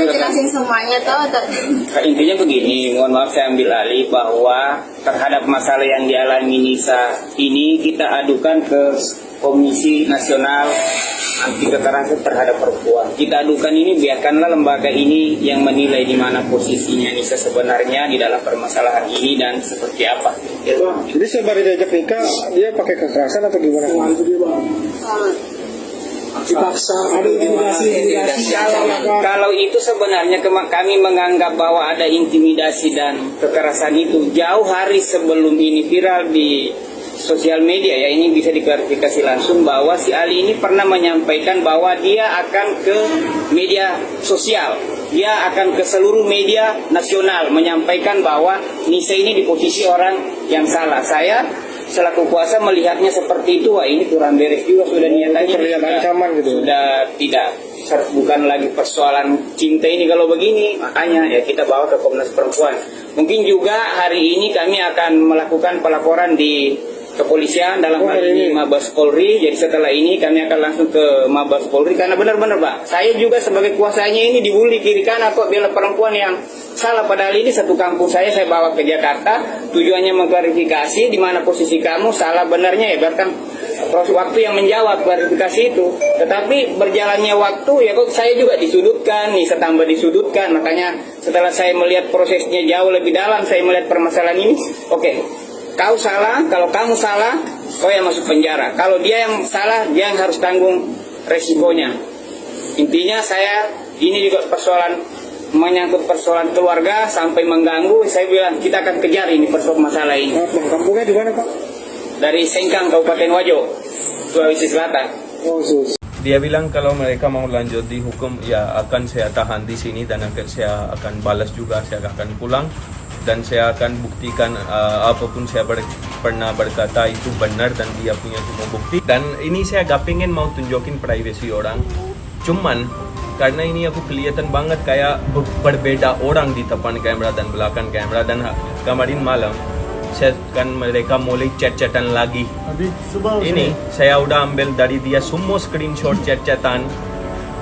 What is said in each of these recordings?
jelasin semuanya atau intinya begini, mohon maaf saya ambil alih bahwa terhadap masalah yang dialami Nisa ini kita adukan ke Komisi Nasional Anti Kekerasan Terhadap Perempuan. Kita adukan ini, biarkanlah lembaga ini yang menilai di mana posisinya Nisa sebenarnya di dalam permasalahan ini dan seperti apa. Jadi sembari diajak nikah, dia pakai kekerasan atau gimana? Dipaksa, ada intimidasi. Kalau itu sebenarnya kami menganggap bahwa ada intimidasi dan kekerasan itu jauh hari sebelum ini viral di sosial media ya. Ini bisa diklarifikasi langsung bahwa si Ali ini pernah menyampaikan bahwa dia akan ke media sosial, dia akan ke seluruh media nasional menyampaikan bahwa Nisa ini di posisi orang yang salah. Saya selaku kuasa melihatnya seperti itu, wah ini kurang beres juga, sudah niatannya terlihat ancaman gitu. Sudah tidak, bukan lagi persoalan cinta ini kalau begini, makanya ya kita bawa ke Komnas Perempuan. Mungkin juga hari ini kami akan melakukan pelaporan di kepolisian dalam hal ini Mabes Polri. Jadi setelah ini kami akan langsung ke Mabes Polri karena benar-benar Pak, saya juga sebagai kuasanya ini dibully kiri kanan kok, bela perempuan yang salah, padahal ini satu kampung saya bawa ke Jakarta tujuannya mengklarifikasi di mana posisi kamu salah benarnya ya, biarkan proses waktu yang menjawab klarifikasi itu. Tetapi berjalannya waktu ya kok saya juga disudutkan, Nisa tambah disudutkan. Makanya setelah saya melihat prosesnya jauh lebih dalam, saya melihat permasalahan ini, oke, kau salah, kalau kamu salah, kau yang masuk penjara. Kalau dia yang salah, dia yang harus tanggung resikonya. Intinya saya, ini juga persoalan menyangkut persoalan keluarga sampai mengganggu. Saya bilang kita akan kejar ini persoalan masalah ini. Kampungnya di mana Pak? Dari Sengkang, Kabupaten Wajo, Sulawesi Selatan. Oh, dia bilang kalau mereka mau lanjut di hukum, ya akan saya tahan di sini dan saya akan balas juga, saya akan pulang. Dan saya akan buktikan apapun saya pernah berkata itu benar dan dia punya semua bukti. Dan ini saya gak pengen mau tunjukin privasi orang, cuman karena ini aku kelihatan banget kayak berbeda orang di depan kamera dan belakang kamera. Dan kemarin malam saya kan mereka mulai chat-chatan lagi. Ini saya udah ambil dari dia semua screenshot chat-chatan.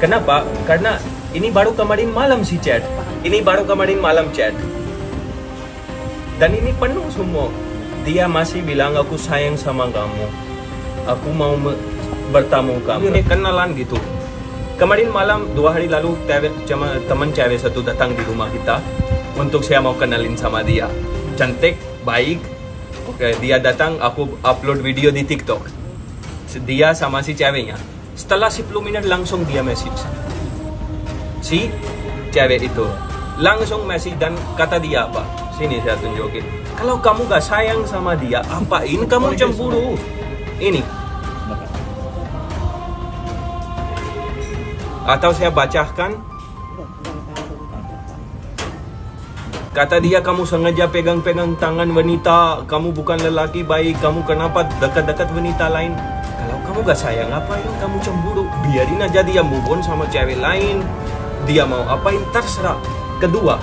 Kenapa? Karena ini baru kemarin malam si chat, ini baru kemarin malam chat. Dan ini penuh semua. Dia masih bilang aku sayang sama kamu, aku mau bertemu kamu. Ini kenalan gitu. Kemarin malam 2 hari lalu teman cewek satu datang di rumah kita untuk saya mau kenalin sama dia. Cantik, baik. Oke, dia datang, aku upload video di TikTok. Dia sama si ceweknya. Setelah 10 menit langsung dia message. Si cewek itu langsung message dan kata dia apa? Sini saya tunjukin. Kalau kamu gak sayang sama dia, apain kamu cemburu? Ini. Atau saya bacakan. Kata dia, kamu sengaja pegang-pegang tangan wanita, kamu bukan lelaki baik, kamu kenapa dekat-dekat wanita lain? Kalau kamu gak sayang, apain kamu cemburu? Biarin aja dia move on sama cewek lain. Dia mau apain terserah. Kedua,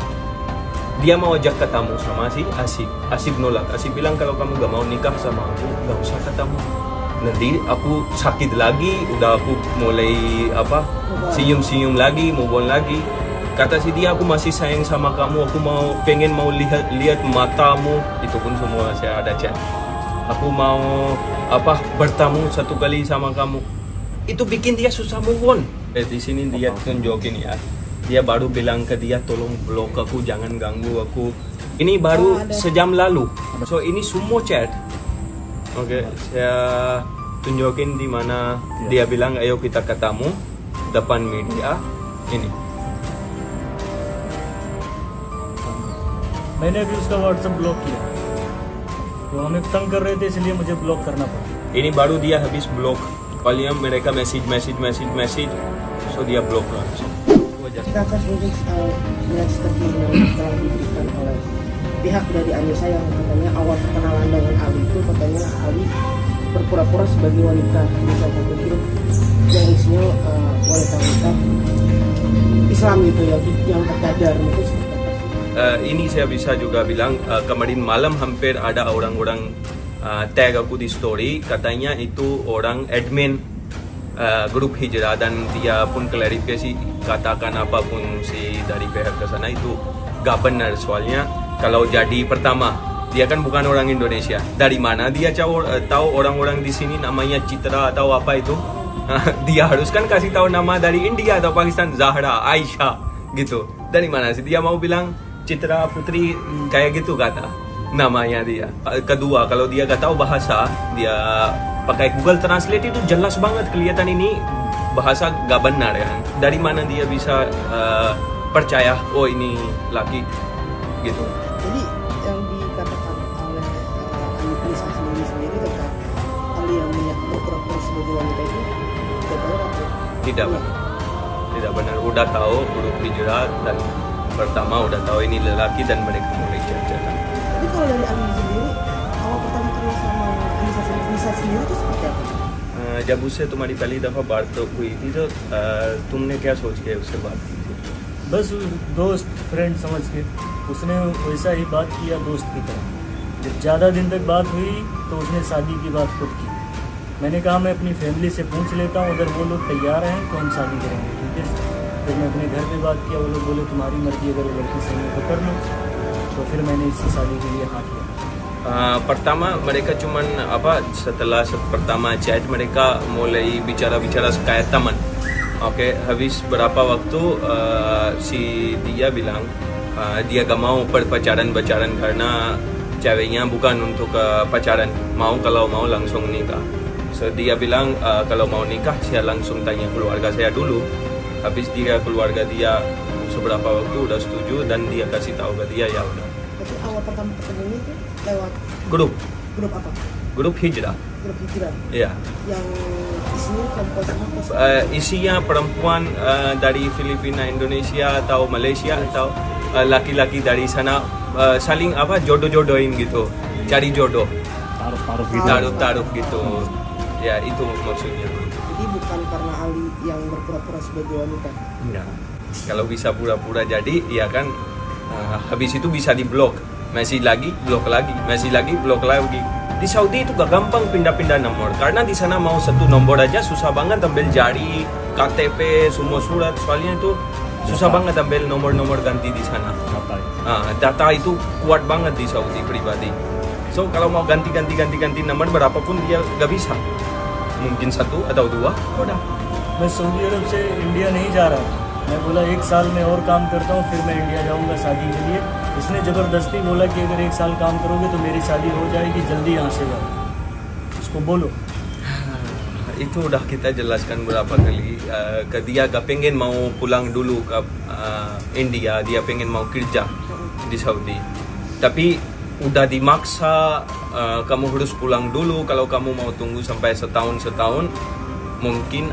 dia mau ajak ketemu sama si Asik. Asik nolak. Asik bilang kalau kamu gak mau nikah sama aku, gak usah ketemu. Nanti aku sakit lagi, udah aku mulai senyum-senyum lagi, move on lagi. Kata si dia, aku masih sayang sama kamu, aku pengen lihat matamu. Itu pun semua saya ada chat. Aku mau bertemu satu kali sama kamu. Itu bikin dia susah move on. Di sini dia tunjukin ya. Dia baru bilang ke dia, tolong blok aku, jangan ganggu aku. Ini baru sejam lalu. So ini semua chat. Oke, saya tunjukin di mana dia bilang ayo kita ketemu depan media. Ini. मैंने भी उसका WhatsApp block किया, वो हमें तंग कर रहे थे इसलिए मुझे ब्लॉक करना पड़ा. Ini baru dia habis blok. Kalian mereka message, so dia blok langsung. Kita akan sulit melihat statement yang telah diberikan oleh pihak dari Anissa yang katanya awal perkenalan dengan Ali itu katanya Ali berpura-pura sebagai wanita di satu video yang isinya wanita Islam gitu ya, yang tercadar itu. Ini saya bisa juga bilang kemarin malam hampir ada orang-orang tag aku di story, katanya itu orang admin grup Hijrah dan dia pun klarifikasi katakan apapun si dari pihak ke sana itu gak benar. Soalnya kalau jadi pertama, dia kan bukan orang Indonesia. Dari mana dia tahu orang-orang di sini namanya Citra atau apa itu? Dia harus kan kasih tahu nama dari India atau Pakistan, Zahra, Aisyah gitu. Dari mana sih dia mau bilang Citra Putri kayak gitu kata namanya dia. Kedua, kalau dia gak tahu bahasa, dia pakai Google Translate itu jelas banget kelihatan ini bahasa gak benar ya. Dari mana dia bisa percaya oh ini laki gitu. Jadi yang dikatakan oleh Anissa sendiri tentang Ali yang berpura-pura sebagai wanita itu tidak benar atau Tidak benar. Tidak benar. Udah tahu huruf hijrah dan pertama udah tahu ini lelaki dan mereka mulai jalan. Tapi kalau dari Ali sendiri, awal pertama kenal sama Anissa sendiri itu seperti apa? जब उससे तुम्हारी पहली दफा बात तो हुई थी तो तुमने क्या सोच के उससे बात की थी? बस दोस्त फ्रेंड समझ के उसने वैसा ही बात किया दोस्त की तरह। जब ज़्यादा दिन तक बात हुई तो उसने शादी की बात खुद की। मैंने कहा मैं अपनी फैमिली से पूछ लेता हूँ, अगर वो लोग तैयार हैं तो हम शादी करेंगे, ठीक है। फिर मैं अपने घर पे बात किया, वो लोग बोले तुम्हारी मर्जी, अगर वो लड़की सही है तो कर लो। तो फिर मैंने इससे शादी के लिए हाँ किया। Pertama mereka cuman setelah pertama chat mereka mulai bicara-bicara kayak teman. Oke, habis berapa waktu si dia bilang dia gak mau pacaran karena ceweknya bukan untuk pacaran, kalau mau langsung nikah. So dia bilang kalau mau nikah saya langsung tanya keluarga saya dulu. Habis keluarga dia seberapa waktu udah setuju dan dia kasih tahu ke dia ya udah. Tapi awal pertama ketemunya itu lewat Grup apa? Grup hijrah. Grup hijrah. Iya. Yang isinya perempuan semua. Isinya perempuan dari Filipina, Indonesia atau Malaysia atau laki-laki dari sana saling jodoh-jodohin gitu, cari jodoh, taruh gitu. Ya itu maksudnya. Jadi bukan karena Ali yang berpura-pura sebagai wanita. Enggak. Kalau bisa pura-pura jadi, ya kan habis itu bisa diblok. Masih lagi, blok lagi. Masih lagi, blok lagi. Di Saudi itu gak gampang pindah-pindah nomor. Karena di sana mau satu nomor aja susah banget ambil jari, KTP, semua surat. Soalnya itu susah banget ambil nomor-nomor ganti di sana. Data itu kuat banget di Saudi pribadi. So kalau mau ganti nomor berapapun dia gak bisa. Mungkin satu atau dua, udah. मैं सऊदी अरब से इंडिया नहीं जा रहा। मैं बोला 1 साल में और काम करता हूँ, फिर मैं इंडिया जाऊँगा शादी के लिए। इसने ज़बरदस्ती बोला कि अगर 1 साल काम करोगे तो मेरी शादी हो जाएगी, जल्दी यहाँ से जाओ। उसको बोलो। Itu udah kita jelaskan berapa kali. Dia gak pengen mau pulang dulu ke India, dia pengen mau kerja di Saudi. Tapi udah dimaksa, kamu harus pulang dulu. Kalau kamu mau tunggu sampai setahun, mungkin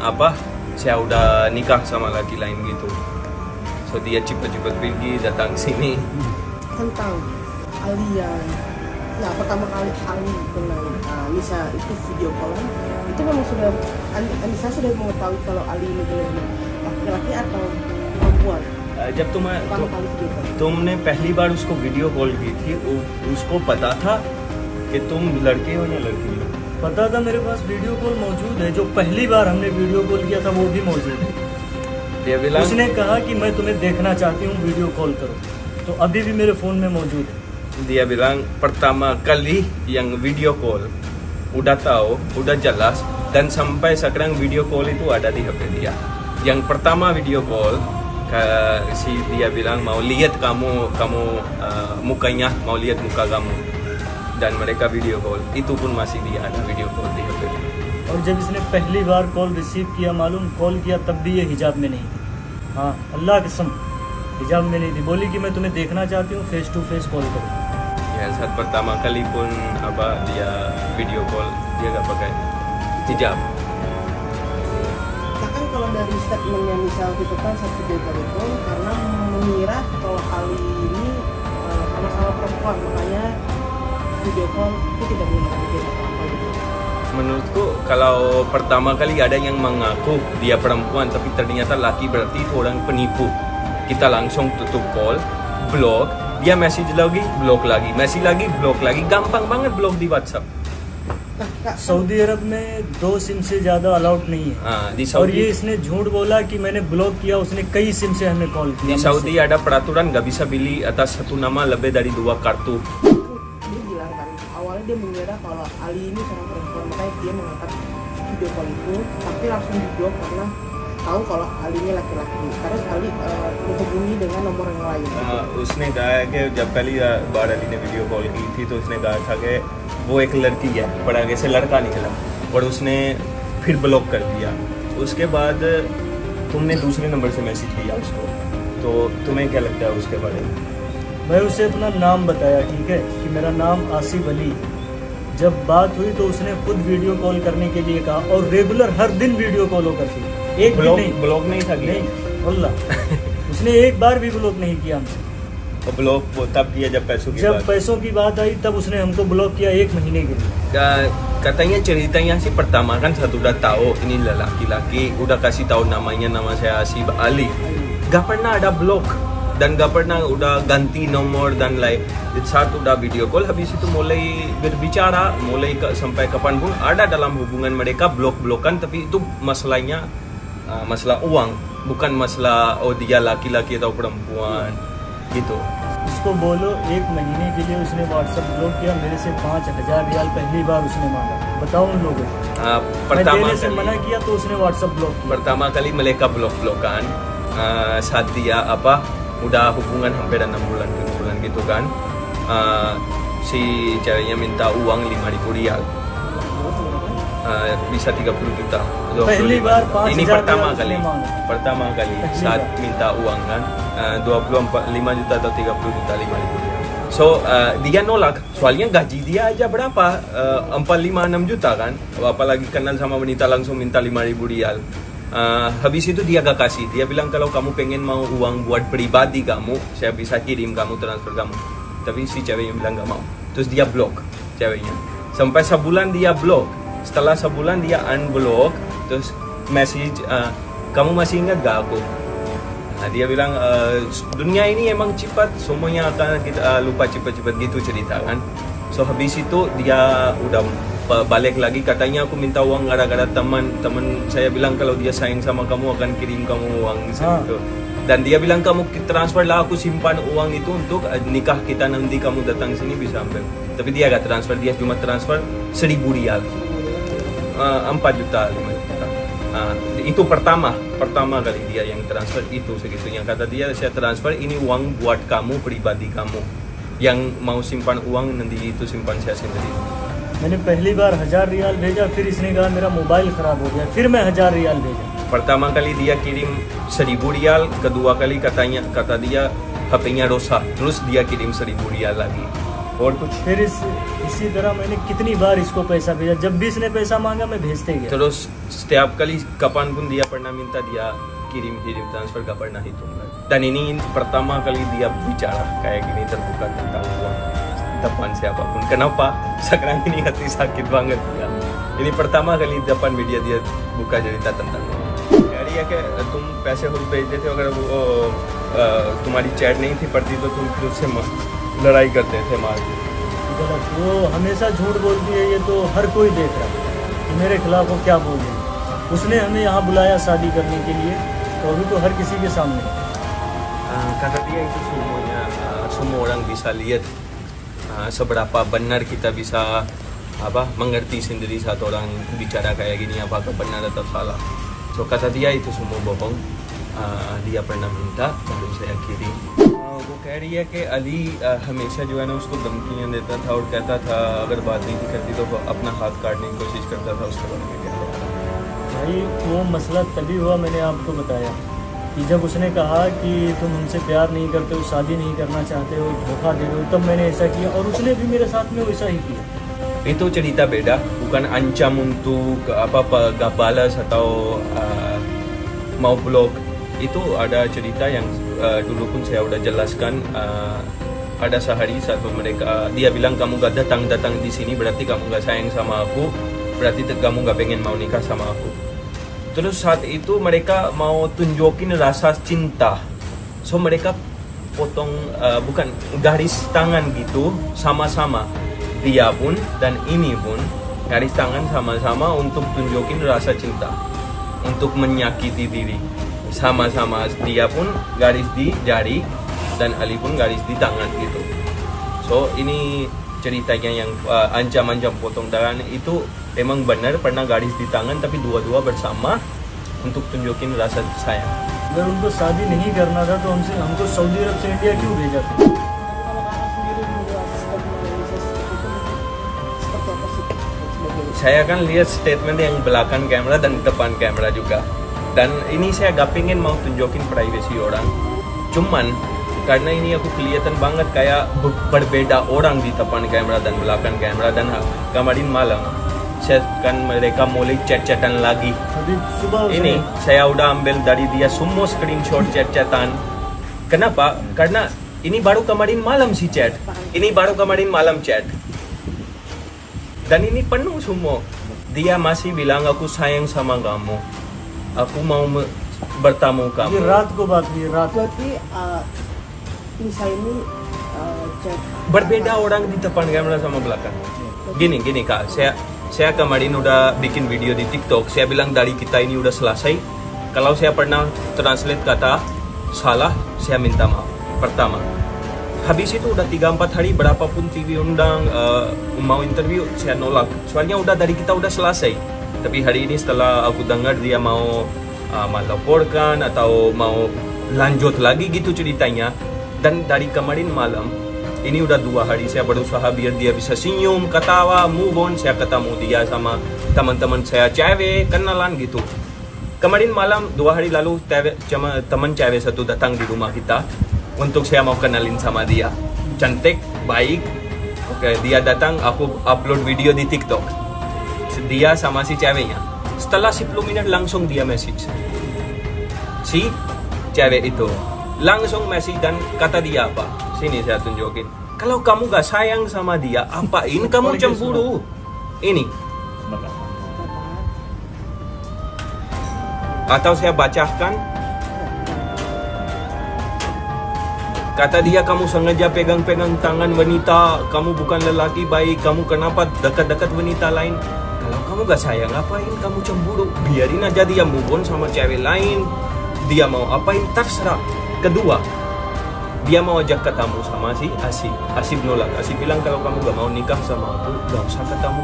saya udah nikah sama laki lain gitu. So dia cepet-cepet pergi datang sini. Tentang Ali yang pertama kali Ali kenal Anissa itu video callan, itu memang sudah Anissa sudah mengetahui kalau Ali ini laki-laki atau perempuan. जब pertama kali video call. तुमने पहली बार उसको video call की थी, उसको पता था कि तुम लड़के हो या लड़की हो? पता था, मेरे पास वीडियो कॉल मौजूद है। जो पहली बार हमने वीडियो कॉल किया था वो भी मौजूद है। dia bilang, उसने कहा कि मैं तुम्हें देखना चाहती हूँ, वीडियो कॉल करो। तो अभी भी मेरे फ़ोन में मौजूद है। dia bilang pertama kali yang video call udah tahu, udah jelas, dan sampai sekarang video call itu ada di HP dia. Yang pertama video call dia bilang mau lihat kamu mukanya, mau lihat muka kamu, dan mereka video call. Itu pun masih dia ada video call di HP dia. और जब इसने पहली बार call receive किया, मालूम कॉल किया तब भी ये हिजाब में नहीं थी। हाँ, अल्लाह कसम हिजाब में नहीं थी। बोली कि मैं तुम्हें देखना चाहती हूँ, फेस टू फेस कॉल करो। Ya saat pertama kali pun dia video call dia gak pakai hijab. Nah kan kalau dari statementnya misal gitu kan satu telepon karena mengira kalau Ali ini sama-sama perempuan, makanya video call itu tidak boleh melakukan apa-apa gitu. Menurutku kalau pertama kali ada yang mengaku dia perempuan tapi ternyata laki, berarti itu orang penipu. Kita langsung tutup call, blok, dia message lagi, blok lagi, message lagi, blok lagi. Gampang banget blok di WhatsApp. Nah सऊदी अरब में 2 सिम से ज्यादा अलाउड नहीं है। Di और Saudi, ये इसने झूठ बोला कि मैंने ब्लॉक किया, उसने कई सिम से हमें कॉल di किया। Saudi ada peraturan nggak bisa beli atas satu nama lebih dari 2 kartu. Dia bilang kan awalnya dia mengira kalau Ali ini seorang perempuan, makanya dia mengangkat video call itu, tapi langsung diblok karena tahu kalau Ali ini laki-laki. Terus Ali menghubungi dengan nomor yang lain. उसने कहा है कि जब पहली बार अली ने video call की थी तो उसने कहा था कि वो एक लड़की है, पर आगे से लड़का निकला और उसने फिर ब्लॉक कर दिया। उसके बाद तुमने दूसरे नंबर से मैसेज किया उसको, तो तुम्हें क्या लगता है उसके बारे में? मैं उसे अपना नाम बताया, ठीक है, कि मेरा नाम आसिफ अली। जब बात हुई तो उसने खुद वीडियो कॉल करने के लिए कहा और रेगुलर हर दिन वीडियो कॉल होकर थी, एक भी नहीं। ब्लॉक नहीं था कि नहीं वल्लाह उसने एक बार भी ब्लॉक नहीं किया हमसे। तो ब्लॉक वो तब किया जब पैसों की जब बात। पैसों की बात आई तब उसने हमको ब्लॉक किया 1 महीने के लिए। Katanya ceritanya sih pertama kan satu udah tahu ini laki-laki, udah kasih tahu namanya, nama saya Asif Ali, gak pernah ada blok dan gak pernah udah ganti nomor dan lain. Saat udah video call habis itu mulai berbicara, mulai sampai kapanpun ada dalam hubungan mereka blok-blokan, tapi itu masalahnya masalah uang, bukan masalah oh dia laki-laki atau perempuan gitu. उसको बोलो 1 महीने के लिए उसने WhatsApp block किया, मेरे से 5000 रियाल पहली बार उसने मांगा। बताओ उन लोगों को, मैं Pertama देने से kali, मना किया तो उसने व्हाट्सएप ब्लॉक किया। pertama kali mereka blok-blokan saat dia udah hubungan hampir 6 bulan 7 bulan gitu kan. Si ceweknya minta uang 5.000 rial, bisa 30 juta. Pehli 25. baar 5,000 Ini pertama rial kali, usne manga. pertama kali Pehli saat baar. minta uang kan, 5 juta atau 30 juta 5.000 rial. So dia nolak, soalnya gaji dia aja berapa, 4, 5, 6 juta kan, apalagi kenal sama wanita langsung minta 5.000 rial. Habis itu dia gak kasih, dia bilang kalau kamu pengen mau uang buat pribadi kamu, saya bisa kirim kamu, transfer kamu. Tapi si ceweknya bilang gak mau, terus dia blok ceweknya. Sampai sebulan dia blok, setelah sebulan dia unblock, terus message, kamu masih ingat gak aku? Nah, dia bilang dunia ini emang cepat, semuanya akan kita lupa cepat-cepat gitu cerita kan. So habis itu dia udah balik lagi, katanya aku minta uang gara-gara teman saya bilang kalau dia sayang sama kamu akan kirim kamu uang gitu. Dan dia bilang kamu transfer lah, aku simpan uang itu untuk nikah kita nanti kamu datang sini bisa ambil. Tapi dia gak transfer, dia cuma transfer 1.000 rial, 4 juta 5 juta. Itu pertama kali dia yang transfer itu segitunya. Kata dia saya transfer ini uang buat kamu pribadi kamu, yang mau simpan uang nanti itu simpan saya sendiri. मैंने पहली बार 1000 रियाल भेजा, फिर इसने कहा मेरा मोबाइल खराब हो गया, फिर मैं 1000 रियाल भेजा। Pertama kali dia kirim 1.000 rial, kedua kali kata dia HP-nya rusak, terus dia kirim 1.000 rial lagi. और कुछ फिर इसी तरह मैंने कितनी बार इसको पैसा भेजा, जब भी इसने पैसा मांगा मैं भेजते गया। terus setiap kali kapanpun dia pernah minta dia kirim transfer gak pernah hitung lagi. Dan ini pertama kali dia bicara kayak gini terbuka tentang uang depan siapapun. Kenapa? Sekarang ini hati sakit banget ya. Ini pertama kali depan media dia buka cerita tentang uang. कह रही है कि तुम पैसे खुद भेजते थे, अगर वो तुम्हारी चैट नहीं थी पड़ती तो तुम खुद से लड़ाई करते थे मार के। गलत, वो हमेशा झूठ बोलती है, ये तो हर कोई देख रहा है कि मेरे खिलाफ वो क्या बोल रही है। उसने हमें यहाँ बुलाया शादी करने के लिए, तो अभी तो हर किसी के सामने। Kata dia itu semuanya, semua orang bisa lihat seberapa benar kita bisa mengerti sendiri saat orang bicara kayak gini apakah benar atau salah. So kata dia itu semua bohong, dia pernah minta baru saya kirim. वो कह रही है कि अली हमेशा जो है ना उसको धमकियाँ देता था और कहता था अगर बात नहीं करती तो वो अपना हाथ काटने की कोशिश करता था। उसके बारे में क्या कहना? भाई वो मसला तभी हुआ, मैंने आपको बताया कि जब उसने कहा कि तुम हमसे प्यार नहीं करते हो, शादी नहीं करना चाहते हो, धोखा दे रहे हो, तब मैंने ऐसा किया और उसने भी मेरे साथ में वैसा ही किया। Itu cerita beda, bukan ancam untuk gak balas atau mau blok. Itu ada cerita yang dulu pun saya udah jelaskan. Ada sehari satu mereka, dia bilang kamu gak datang di sini berarti kamu gak sayang sama aku, berarti kamu gak pengen mau nikah sama aku. Terus saat itu mereka mau tunjukin rasa cinta, so mereka potong garis tangan gitu sama-sama. Dia pun dan ini pun garis tangan sama-sama untuk tunjukin rasa cinta, untuk menyakiti diri. Sama-sama dia pun garis di jari dan Ali pun garis di tangan gitu. So ini ceritanya yang ancam-ancam potong tangan itu emang benar pernah garis di tangan, tapi dua-dua bersama untuk tunjukin rasa sayang. अगर उनको शादी नहीं करना था तो हमको सऊदी अरब से इंडिया क्यों भेजा था? Kalau kakak sendiri melihat statement Indonesia seperti itu, seperti apa sih sebagai Saya kan lihat statement yang belakang kamera dan depan kamera juga. Dan ini saya gak pengen mau tunjukin privasi orang. Cuman karena ini aku kelihatan banget kayak berbeda orang di depan kamera dan belakang kamera. Dan kemarin malam saya kan mereka mulai chat-chatan lagi. अभी सुबह Ini saya udah ambil dari dia semua screenshot chat-chatan. Kenapa? Karena ini baru kemarin malam si chat. Ini baru kemarin malam chat. Dan ini penuh semua. Dia masih bilang aku sayang sama kamu. Aku mau bertemu ये kamu. रात को बात हुई रात को। berarti Insa ini chat Berbeda orang di depan kamera sama belakang. Gini kak, saya kemarin udah bikin video di TikTok. Saya bilang dari kita ini udah selesai. Kalau saya pernah translate kata salah, saya minta maaf. Pertama. Habis itu udah 3-4 hari berapapun TV undang mau interview, saya nolak. Soalnya udah dari kita udah selesai. Tapi hari ini setelah aku dengar dia mau melaporkan atau mau lanjut lagi gitu ceritanya. Dan dari kemarin malam, ini udah 2 hari saya berusaha biar dia bisa senyum, ketawa, move on. Saya ketemu dia sama teman-teman saya cewek, kenalan gitu. Kemarin malam 2 hari lalu teman cewek satu datang di rumah kita untuk saya mau kenalin sama dia. Cantik, baik. Oke, dia datang, aku upload video di TikTok. Dia sama si ceweknya. Setelah 10 menit langsung dia message. Si cewek itu langsung message dan kata dia apa? Sini saya tunjukin. Kalau kamu gak sayang sama dia, apain kamu cemburu? Ini. Atau saya bacakan. Kata dia, kamu sengaja pegang-pegang tangan wanita, kamu bukan lelaki baik, kamu kenapa dekat-dekat wanita lain? Kalau kamu gak sayang, apain kamu cemburu? Biarin aja dia move on sama cewek lain. Dia mau apain, terserah. Kedua, dia mau ajak ketemu sama si Asif. Asif nolak. Asif bilang kalau kamu gak mau nikah sama aku, gak usah ketemu.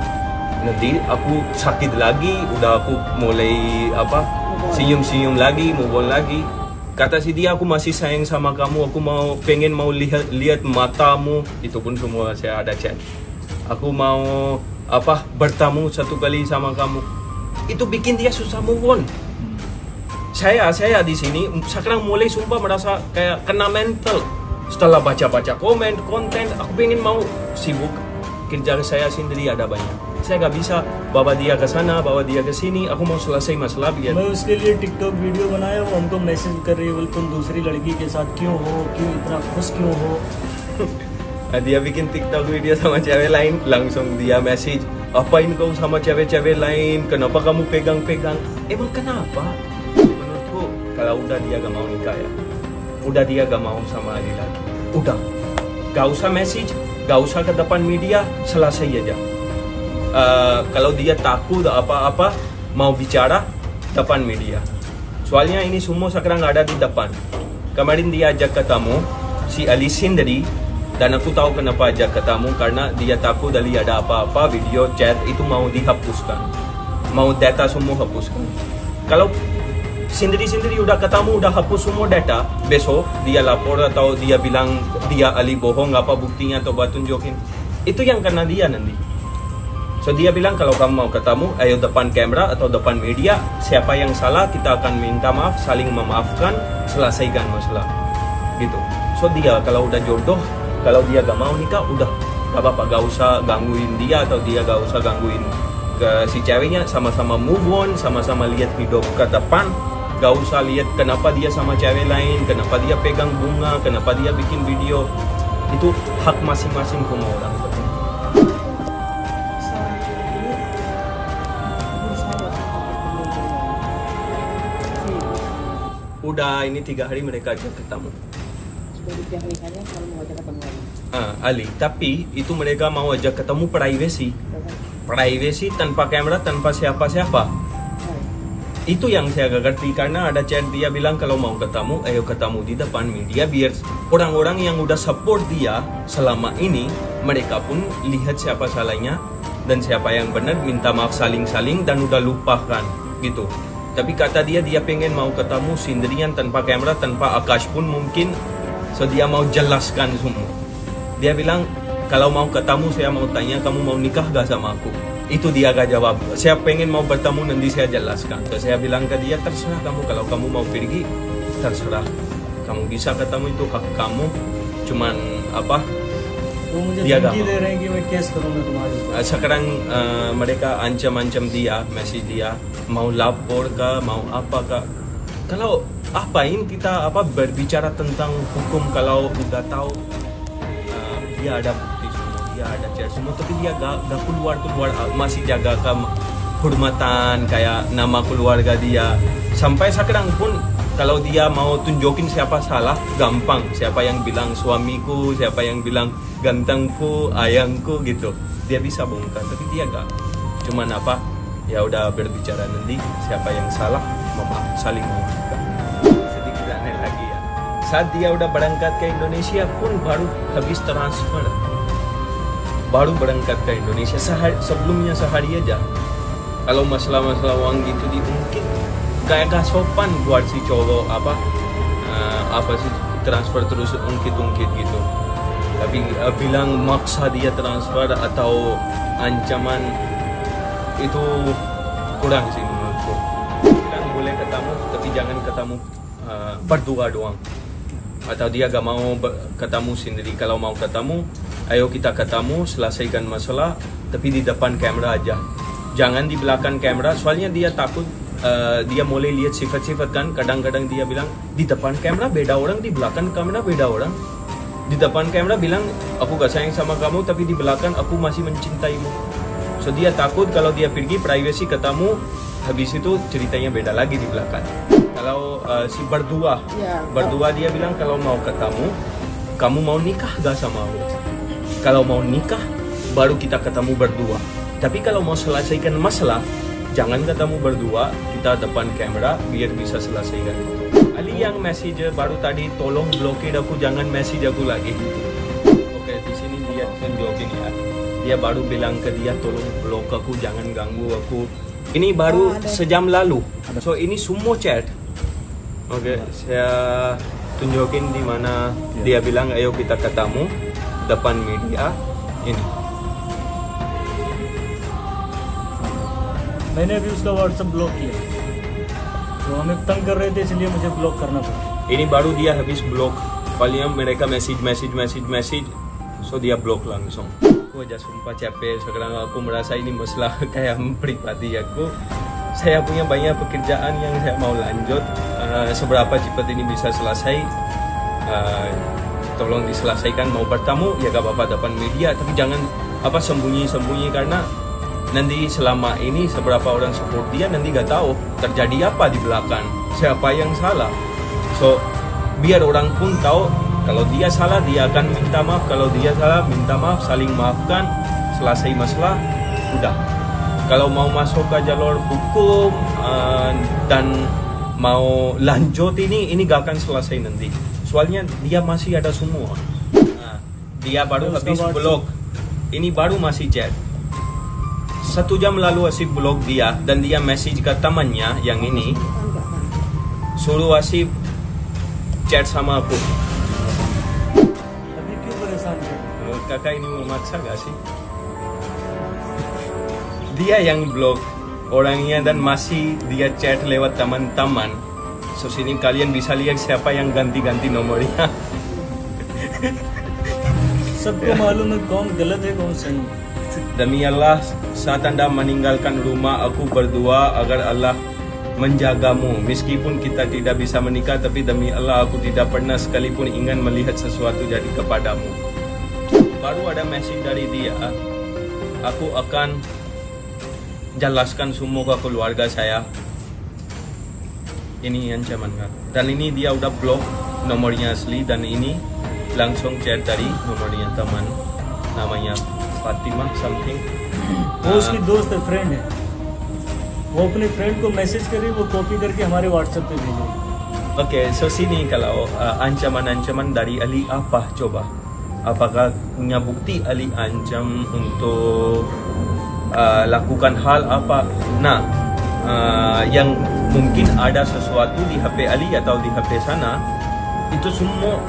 Nanti aku sakit lagi, udah aku mulai senyum-senyum lagi, move on lagi. Kata si dia, aku masih sayang sama kamu, aku pengen lihat matamu. Itu pun semua saya ada chat. Aku mau bertemu satu kali sama kamu. Itu bikin dia susah move on. Saya di sini sekarang mulai sumpah merasa kayak kena mental. Setelah baca-baca komen, konten, aku pengen mau sibuk. Kerja saya sendiri ada banyak. Saya gak bisa bawa dia ke sana, bawa dia ke sini. Aku mau selesai masalah biar. मैं उसके लिए TikTok video बनाया, वो हमको मैसेज कर रही है, बोले तुम दूसरी लड़की के साथ क्यों हो, क्यों इतना खुश क्यों हो? Dia bikin TikTok video sama cewek lain, langsung dia message, apain kau sama cewek-cewek lain? Kenapa kamu pegang-pegang? Emang kenapa? Menurutku, kalau udah dia gak mau nikah ya, udah dia gak mau sama laki-laki, udah, gak usah message, gak usah ke depan media, selesai aja. Kalau dia takut apa-apa mau bicara depan media. Soalnya ini semua sekarang ada di depan. Kemarin dia ajak ketemu si Ali sendiri, dan aku tahu kenapa ajak ketemu, karena dia takut dari ada apa-apa video chat itu mau dihapuskan, mau data semua hapuskan. Kalau sendiri-sendiri udah ketemu, udah hapus semua data, besok dia lapor atau dia bilang dia Ali bohong, apa buktinya atau buat tunjukin, itu yang kena dia nanti. So dia bilang kalau kamu mau ketemu, ayo depan kamera atau depan media, siapa yang salah kita akan minta maaf, saling memaafkan, selesaikan masalah gitu. So dia kalau udah jodoh, kalau dia gak mau nikah, udah gak apa-apa, gak usah gangguin dia atau dia gak usah gangguin ke si ceweknya. Sama-sama move on, sama-sama lihat hidup ke depan. Gak usah lihat kenapa dia sama cewek lain, kenapa dia pegang bunga, kenapa dia bikin video. Itu hak masing-masing semua orang. seorang cewek ini berusaha buat Udah ini 3 hari mereka ajak ketemu. sudah di pihak nikahnya selalu mengajak ketemu lagi. Ali, tapi itu mereka mau ajak ketemu privacy. privacy, tanpa kamera, tanpa siapa-siapa. Itu yang saya gak ngerti, karena ada chat dia bilang kalau mau ketemu, ayo ketemu di depan media, biar orang-orang yang udah support dia selama ini, mereka pun lihat siapa salahnya dan siapa yang benar, minta maaf saling-saling dan udah lupakan gitu. Tapi kata dia pengen mau ketemu sendirian tanpa kamera, tanpa Akash pun mungkin, so dia mau jelaskan semua. Dia bilang kalau mau ketemu saya mau tanya kamu mau nikah gak sama aku. Itu dia gak jawab. Saya pengen mau bertemu, nanti saya jelaskan. So, saya bilang ke dia, terserah kamu, kalau kamu mau pergi, terserah. Kamu bisa ketemu, itu hak kamu. Cuman apa? वो मुझे दिया धमकी था। दे रहे हैं कि मैं केस करूंगा तुम्हारे ऊपर। Sekarang mereka ancam-ancam dia, message dia, mau lapor kah, mau apa kah. Kalau apain kita berbicara tentang hukum kalau udah tahu dia ada bukti semua, dia ada chat semua, tapi dia gak keluar, masih jaga kehormatan kayak nama keluarga dia. Sampai sekarang pun kalau dia mau tunjukin siapa salah, gampang. Siapa yang bilang suamiku, siapa yang bilang gantengku, ayangku gitu, dia bisa bongkar. Tapi dia gak, cuman apa, ya udah berbicara nanti siapa yang salah, saling memaafkan. Sedikit aneh lagi ya, saat dia udah berangkat ke Indonesia pun baru habis transfer, baru berangkat ke Indonesia sebelumnya sehari aja. Kalau masalah-masalah uang gitu diungkit, kayak gak sopan buat si cowok apa sih transfer terus ungkit gitu. Tapi bilang maksa dia transfer atau ancaman, itu kurang sih menurutku. Bilang boleh ketemu tapi jangan ketemu berdua doang. Atau dia gak mau ketemu sendiri. Kalau mau ketemu, ayo kita ketemu, selesaikan masalah, tapi di depan kamera aja. Jangan di belakang kamera, soalnya dia takut. Dia mulai lihat sifat-sifat kan. Kadang-kadang dia bilang di depan kamera beda orang, di belakang kamera beda orang. Di depan kamera bilang aku gak sayang sama kamu, tapi di belakang aku masih mencintaimu. So dia takut kalau dia pergi privacy ketemu, habis itu ceritanya beda lagi di belakang. Kalau si berdua dia bilang kalau mau ketemu, kamu mau nikah gak sama aku? Kalau mau nikah baru kita ketemu berdua. Tapi kalau mau selesaikan masalah, jangan ketemu berdua, kita depan kamera biar bisa selesaikan. Ali yang message baru tadi, tolong blokir aku, jangan message aku lagi. Oke, di sini dia tunjukin ya. Dia baru bilang ke dia, tolong blok aku, jangan ganggu aku. Ini baru sejam lalu. So ini semua chat. Oke, saya tunjukin di mana dia bilang ayo kita ketemu depan media. Ini. मैंने भी उसका WhatsApp block किया, तो हमें तंग कर रहे थे इसलिए मुझे ब्लॉक करना पड़ा। Ini baru dia habis blok. Paling mereka message, so dia blok langsung. Aku aja sumpah capek sekarang, aku merasa ini masalah kayak pribadi aku. Saya punya banyak pekerjaan yang saya mau lanjut. Seberapa cepat ini bisa selesai, tolong diselesaikan. Mau bertamu ya gak apa-apa depan media, tapi jangan sembunyi-sembunyi, karena nanti selama ini seberapa orang support dia, nanti gak tahu terjadi apa di belakang, siapa yang salah. So biar orang pun tahu kalau dia salah dia akan minta maaf, kalau dia salah minta maaf, saling maafkan, selesai masalah, udah. Kalau mau masuk ke jalur hukum dan mau lanjut ini gak akan selesai nanti, soalnya dia masih ada semua. Dia baru habis blok, ini baru masih chat. 1 jam lalu Asif blok dia, dan dia message ke temannya yang ini, suruh Asif chat sama aku. अभी क्यों परेशान कर? Kakak ini memaksa gak sih? Dia yang blok orangnya dan masih dia chat lewat teman-teman. So sini kalian bisa lihat siapa yang ganti-ganti nomornya. सबको मालूम है कौन गलत है कौन सही है। Demi Allah, saat Anda meninggalkan rumah, aku berdoa agar Allah menjagamu. Meskipun kita tidak bisa menikah, tapi demi Allah aku tidak pernah sekalipun ingin melihat sesuatu jadi kepadamu. Baru ada message dari dia, aku akan jelaskan semua ke keluarga saya. Ini ancaman kan. Dan ini dia udah blok nomornya asli, dan ini langsung chat dari nomornya teman, namanya Fatimah something. वो उसकी दोस्त है, फ्रेंड है, वो अपने फ्रेंड को मैसेज करे, वो कॉपी करके हमारे व्हाट्सएप पे भेजे. Oke, so sini kalau ancaman-ancaman dari Ali apa coba? Apakah punya bukti Ali ancam untuk lakukan hal apa? Nah, yang mungkin ada sesuatu di HP Ali atau di HP sana, itu semua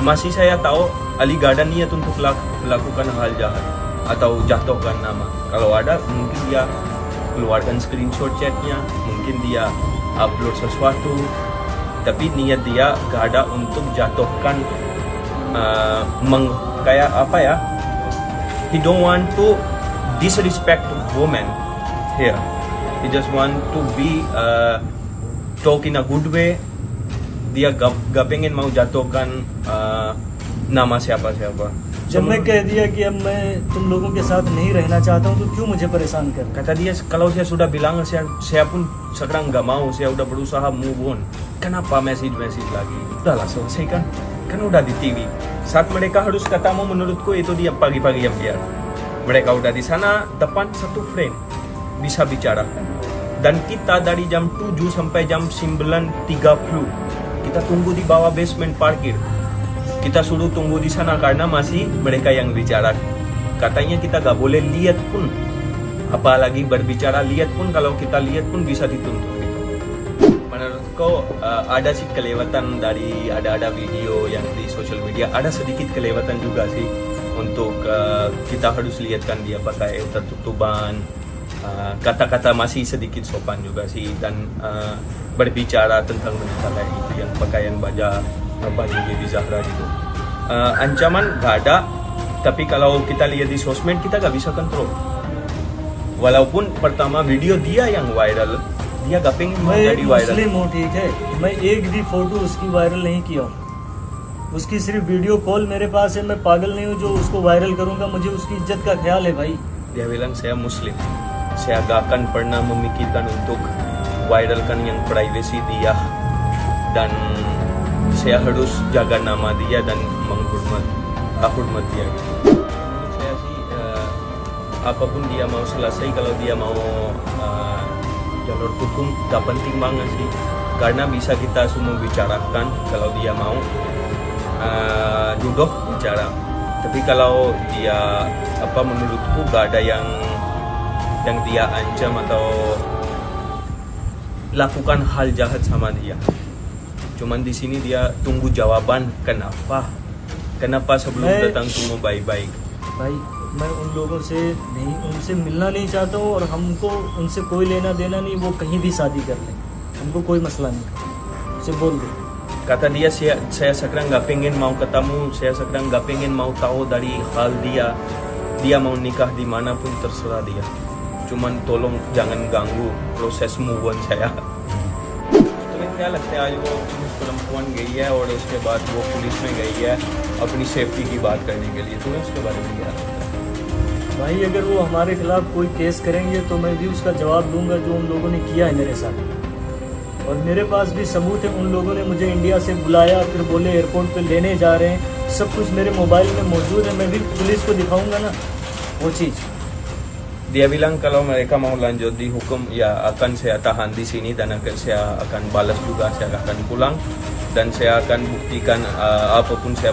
masih saya tahu Ali gak ada niat untuk lakukan hal jahat atau jatuhkan nama. Kalau ada, mungkin dia keluarkan screenshot chatnya, mungkin dia upload sesuatu, tapi niat dia gak ada untuk jatuhkan kayak apa ya, he don't want to disrespect women here, he just want to be talk in a good way. Dia gak pengen mau jatuhkan nama siapa-siapa. जब मैं कह दिया कि अब मैं तुम लोगों के साथ नहीं रहना चाहता हूँ, तो क्यों मुझे परेशान कर. Kata dia, kalau saya sudah bilang, saya pun sekarang nggak mau, saya udah berusaha move on. Kenapa message lagi? Udahlah selesaikan, kan udah di TV. Saat mereka harus ketemu, menurutku itu dia pagi-pagi yang biar. Mereka udah di sana, depan satu frame, bisa bicara. Dan kita dari jam 7 sampai jam 9.30, kita tunggu di bawah basement parkir. Kita suruh tunggu di sana karena masih mereka yang bicara. Katanya kita gak boleh lihat pun, apalagi berbicara. Lihat pun, kalau kita lihat pun bisa dituntut gitu. Menurutku ada sih kelewatan dari ada video yang di social media, ada sedikit kelewatan juga sih untuk kita harus lihatkan dia pakai tertutupan, kata-kata masih sedikit sopan juga sih, dan berbicara tentang wanita kayak gitu yang pakaian baju Bibi Zahra gitu. Ancaman gak ada, tapi kalau kita lihat di sosmed kita gak bisa kontrol. Walaupun pertama video dia yang viral, dia gak pengen mau मैं jadi एक viral. मुस्लिम हूँ, ठीक है, मैं एक भी फोटो उसकी वायरल नहीं किया हूँ. उसकी सिर्फ वीडियो कॉल मेरे पास है. मैं पागल नहीं हूँ जो उसको वायरल करूंगा. मुझे उसकी इज्जत का ख्याल है भाई. Dia bilang saya muslim, saya gak akan pernah memikirkan untuk viralkan yang privacy dia, dan saya harus jaga nama dia dan menghormat dia gitu. Menurut saya sih apapun dia mau selesai, kalau dia mau jalur hukum gak penting banget sih, karena bisa kita semua bicarakan kalau dia mau duduk bicara. Tapi kalau dia menurutku gak ada yang dia ancam atau lakukan hal jahat sama dia. Cuman di sini dia tunggu jawaban kenapa sebelum datang semua baik-baik. भाई मैं उन लोगों से नहीं, उनसे मिलना नहीं चाहता हूँ, और हमको उनसे कोई लेना देना नहीं. वो कहीं भी शादी कर लें, हमको कोई मसला नहीं. उसे बोल दो. Kata dia, saya sekarang gak pengen mau ketemu, saya sekarang gak pengen mau tahu dari hal dia mau nikah dimanapun terserah dia. Cuman tolong jangan ganggu proses move on saya. तुम्हें क्या लगता है आज वो पुलिस परम्पवन गई है और उसके बाद वो पुलिस में गई है अपनी सेफ्टी की बात करने के लिए, तुम्हें उसके बारे में क्या लगता है? भाई अगर वो हमारे खिलाफ कोई केस करेंगे तो मैं भी उसका जवाब दूंगा जो उन लोगों ने किया है मेरे साथ. और मेरे पास भी सबूत है. उन लोगों ने मुझे इंडिया से बुलाया, फिर बोले एयरपोर्ट पे लेने जा रहे हैं. सब कुछ मेरे मोबाइल में मौजूद है. मैं भी पुलिस को दिखाऊंगा ना वो चीज़. Dia bilang kalau mereka mau lanjut di hukum, ya akan saya tahan di sini dan saya akan balas juga, saya akan pulang dan saya akan buktikan apapun saya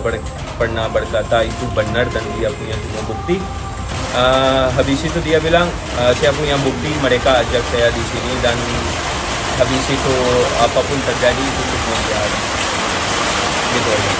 pernah berkata itu benar dan dia punya semua bukti. Habis itu dia bilang saya punya bukti, mereka ajak saya di sini, dan habis itu apapun terjadi itu semua dia ada. Gitu aja.